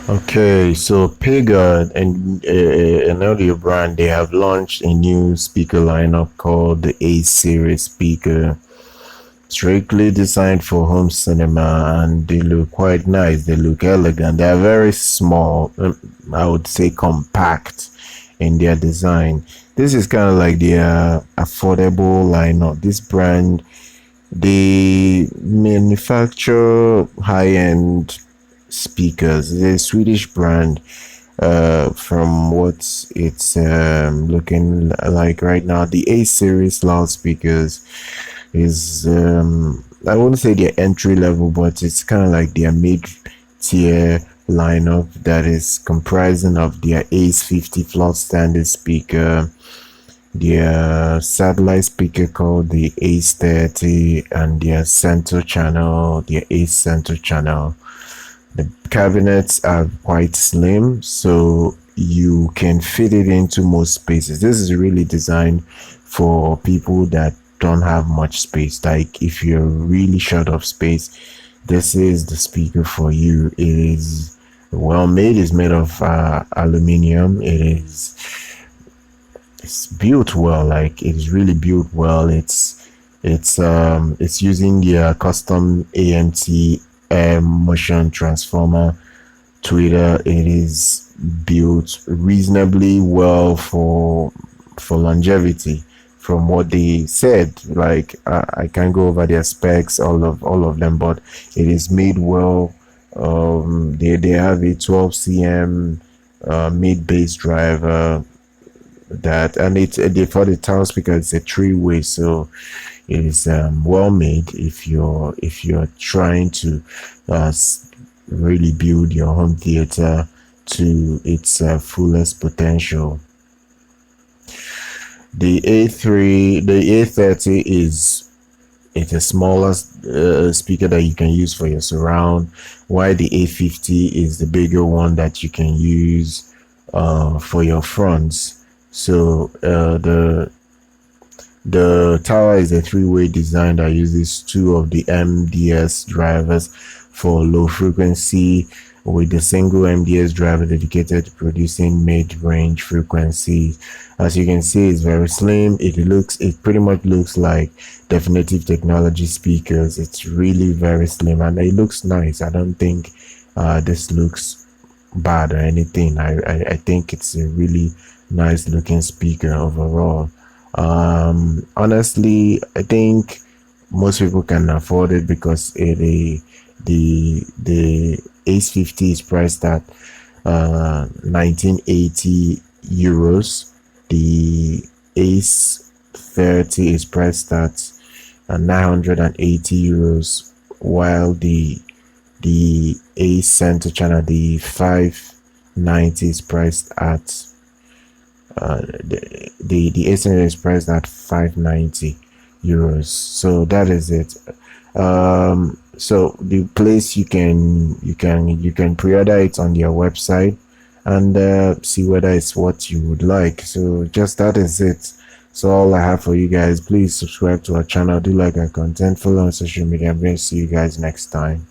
Okay, so Piega and an audio brand, they have launched a new speaker lineup called the Ace series speaker, strictly designed for home cinema, and they look quite nice. They look elegant. They are very small, I would say compact in their design. This is kind of like their affordable lineup. This brand, they manufacture high-end speakers. It's a Swedish brand. From what it's looking like right now, the A series loudspeakers is I wouldn't say their entry level, but it's kind of like their mid tier lineup that is comprising of their Ace 50 floorstander speaker, their satellite speaker called the Ace 30, and their center channel, their Ace center channel. The cabinets are quite slim, so you can fit it into most spaces. This is really designed for people that don't have much space. Like if you're really short of space, this is the speaker for you. It is well made. It's made of aluminium. It's built well. Like it's really built well. It's using the custom AMT air motion transformer tweeter. It is built reasonably well for longevity. From what they said, like I can't go over their specs, all of them, but it is made well. They have a 12 cm mid bass driver, that, and it's for the town speaker, it's a three-way, so it is well made if you're trying to really build your home theater to its fullest potential. The A30 it's a smaller speaker that you can use for your surround, while the A50 is the bigger one that you can use for your fronts. So the tower is a three-way design that uses two of the MDS drivers for low frequency, with the single MDS driver dedicated to producing mid-range frequencies. As you can see, it's very slim. It pretty much looks like Definitive Technology speakers. It's really very slim and it looks nice. I don't think this looks bad or anything. I think it's a really nice looking speaker overall. Honestly, I think most people can afford it because the Ace 50 is priced at 1980 euros. The Ace 30 is priced at 980 euros, while the Ace center channel, the 590, is priced at the Ace center is priced at 590 euros. So that is it. So the place you can pre-order it on their website and see whether it's what you would like. So just that is it. So all I have for you guys. Please subscribe to our channel, do like our content, follow on social media, and we'll see you guys next time.